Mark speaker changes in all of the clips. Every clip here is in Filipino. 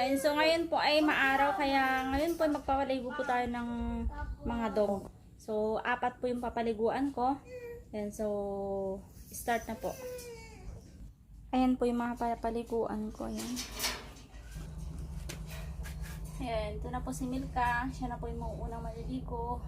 Speaker 1: Ayun, so ngayon po ay maaraw, kaya ngayon po magpapaligo po tayo ng mga dog. So, 4 po yung papaliguan ko. Ayan, so, start na po. Ayan po yung mga papaliguan ko. Ayan. Ayan, ito na po si Milka. Siya na po yung unang maliligo.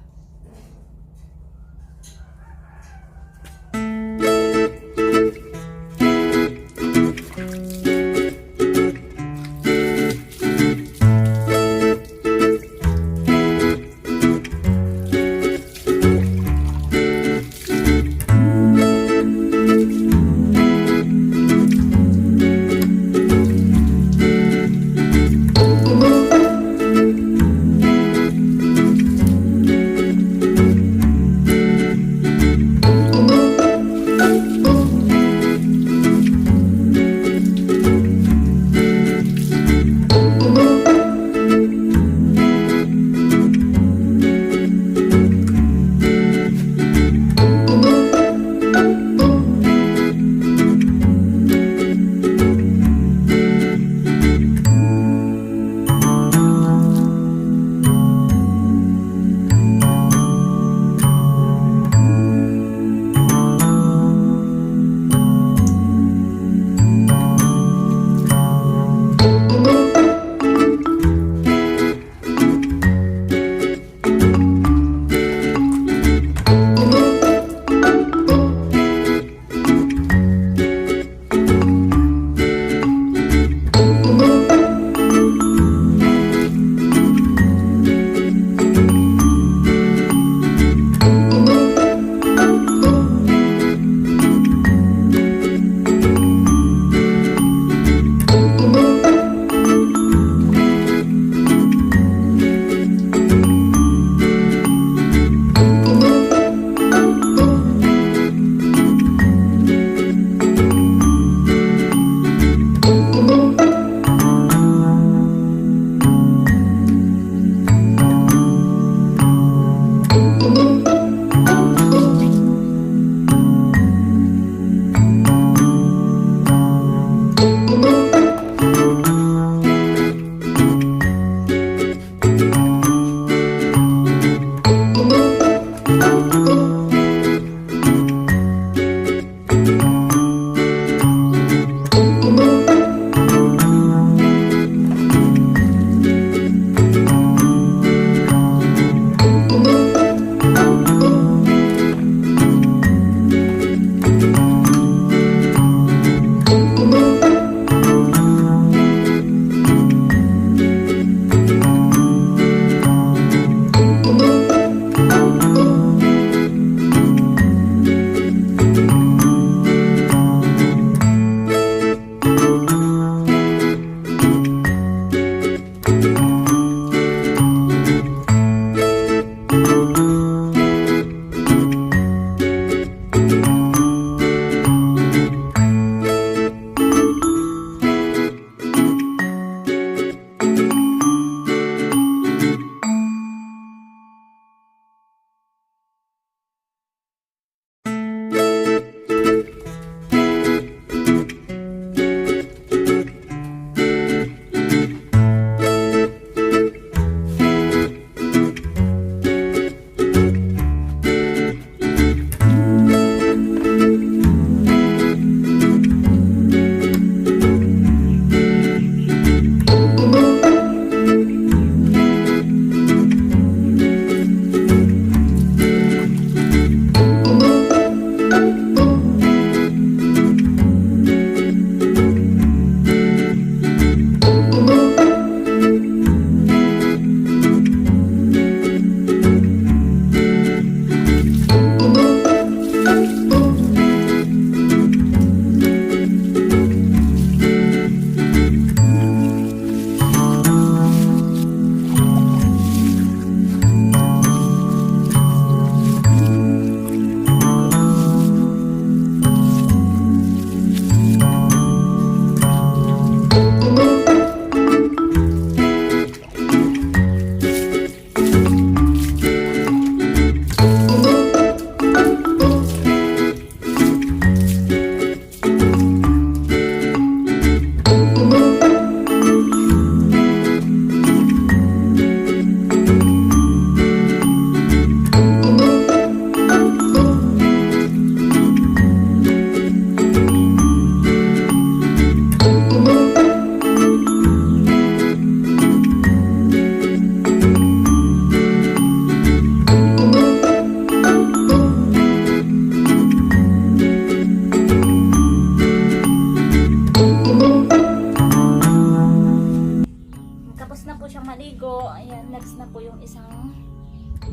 Speaker 1: next na po yung isang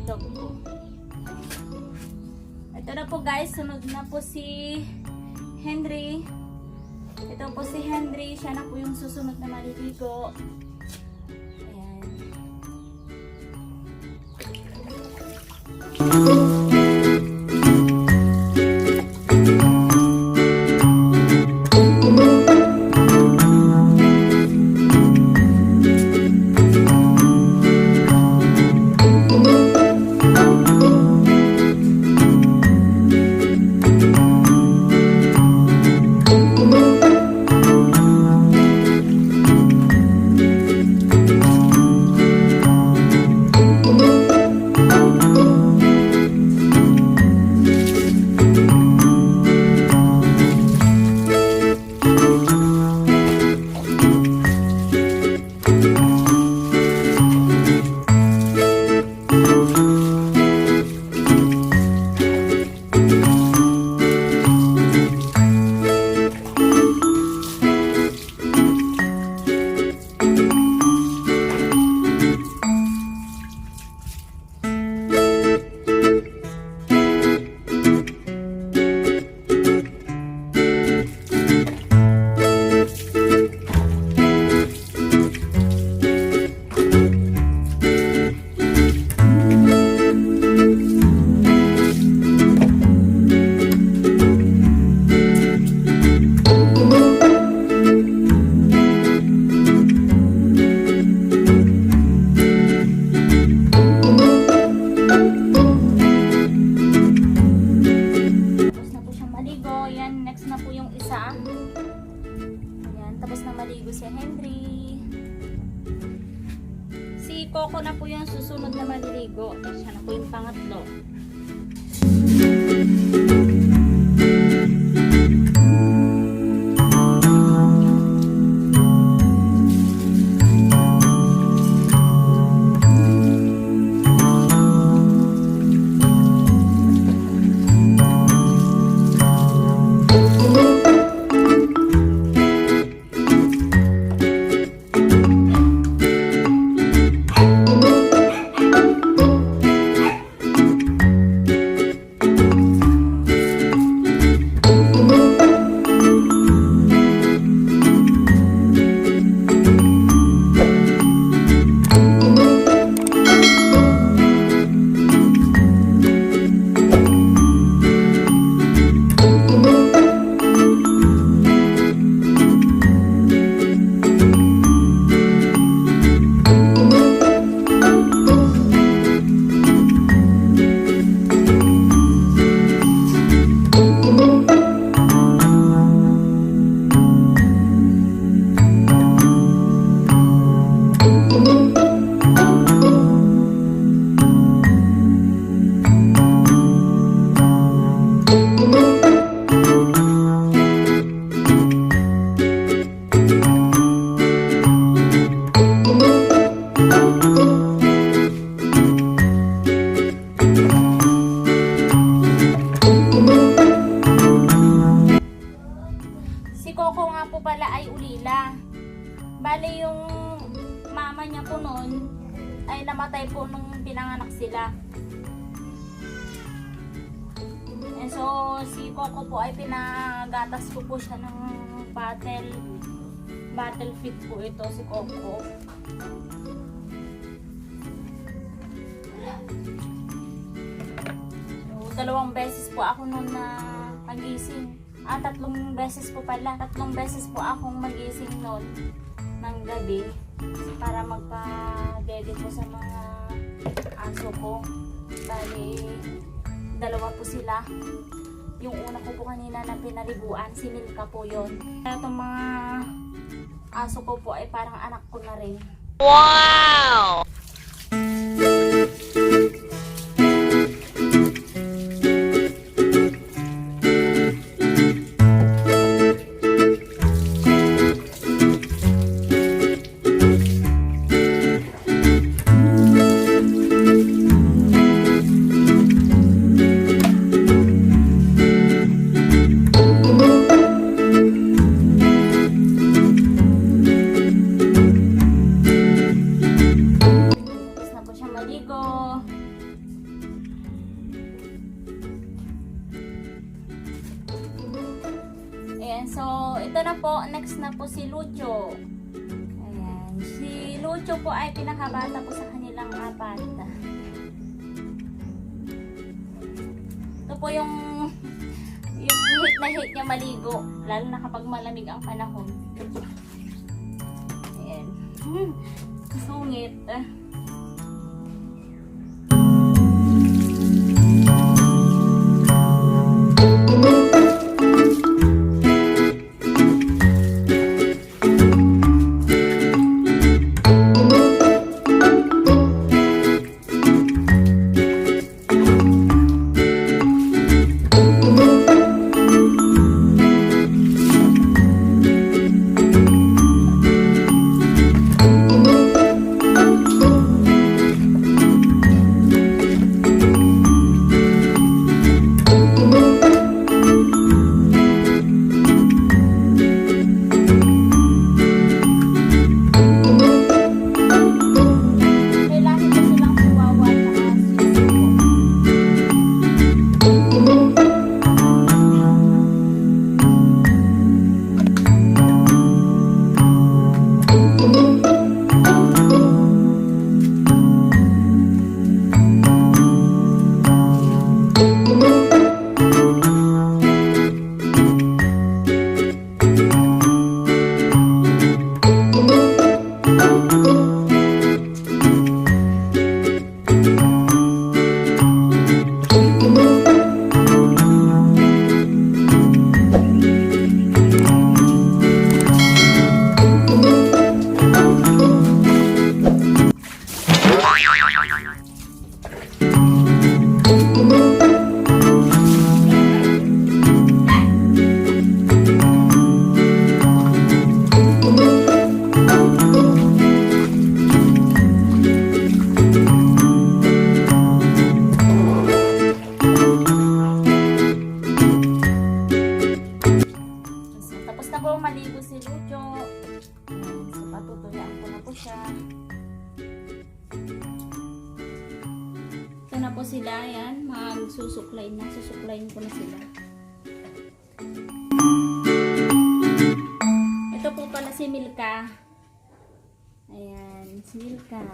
Speaker 1: dog ko. Ito na po guys, sunod na po si Henry. Ito po si Henry, siya na po yung susunod na maliligo. Ayan. Coco na po yung susunod na maliligo. Siya na po yung pangatlo. Bale yung mama niya po noon ay namatay po nung pinanganak sila. And so si Coco po ay pinagatas ko po siya ng bottle feed po ito si Coco. So 2 beses po ako noon na pagising. 3 beses po pala. 3 beses po akong magising noon ng gabi para magpa-dede po sa mga aso ko. Bali, 2 po sila. Yung una ko po kanina na pinaliguan, si Milka po yun. Itong mga aso ko po ay parang anak ko na rin. Wow! next na po si Lucho. Ayan. Si Lucho po ay pinakabata po sa kanilang apat. Ito po yung hate na hate niya maligo. Lalo na kapag malamig ang panahon. Ayan. Sungit. Maligo si Lucho. So, patutuyaan ko na po siya. Ito na po sila. Ayan. Magsusuklayin na. Susuklayin ko na sila. Ito po pala si Milka. Ayan. Si Milka.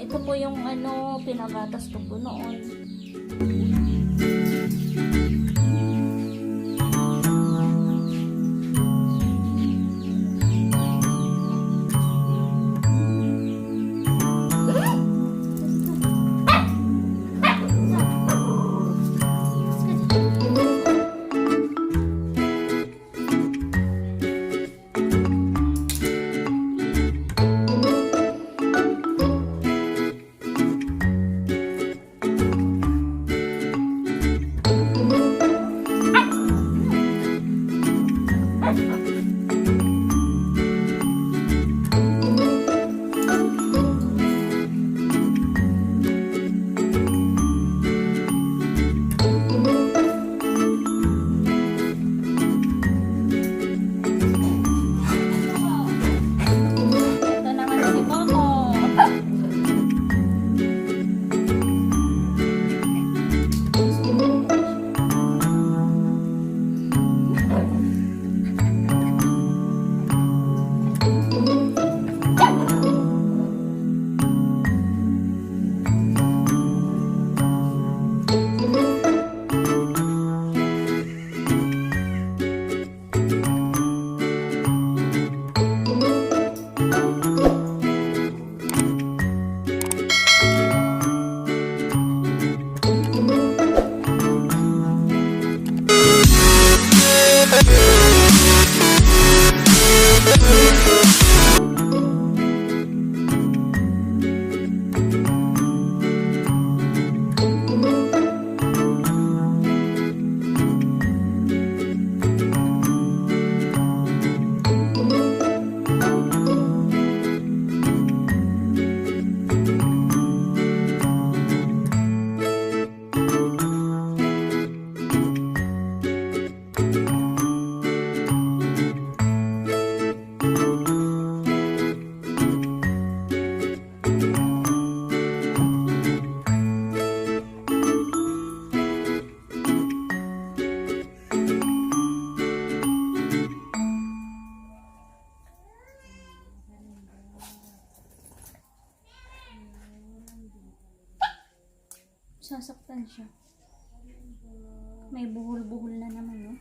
Speaker 1: Ito po yung pinagatas ko po noon. nasasaktan siya. May buhol-buhol na naman, no?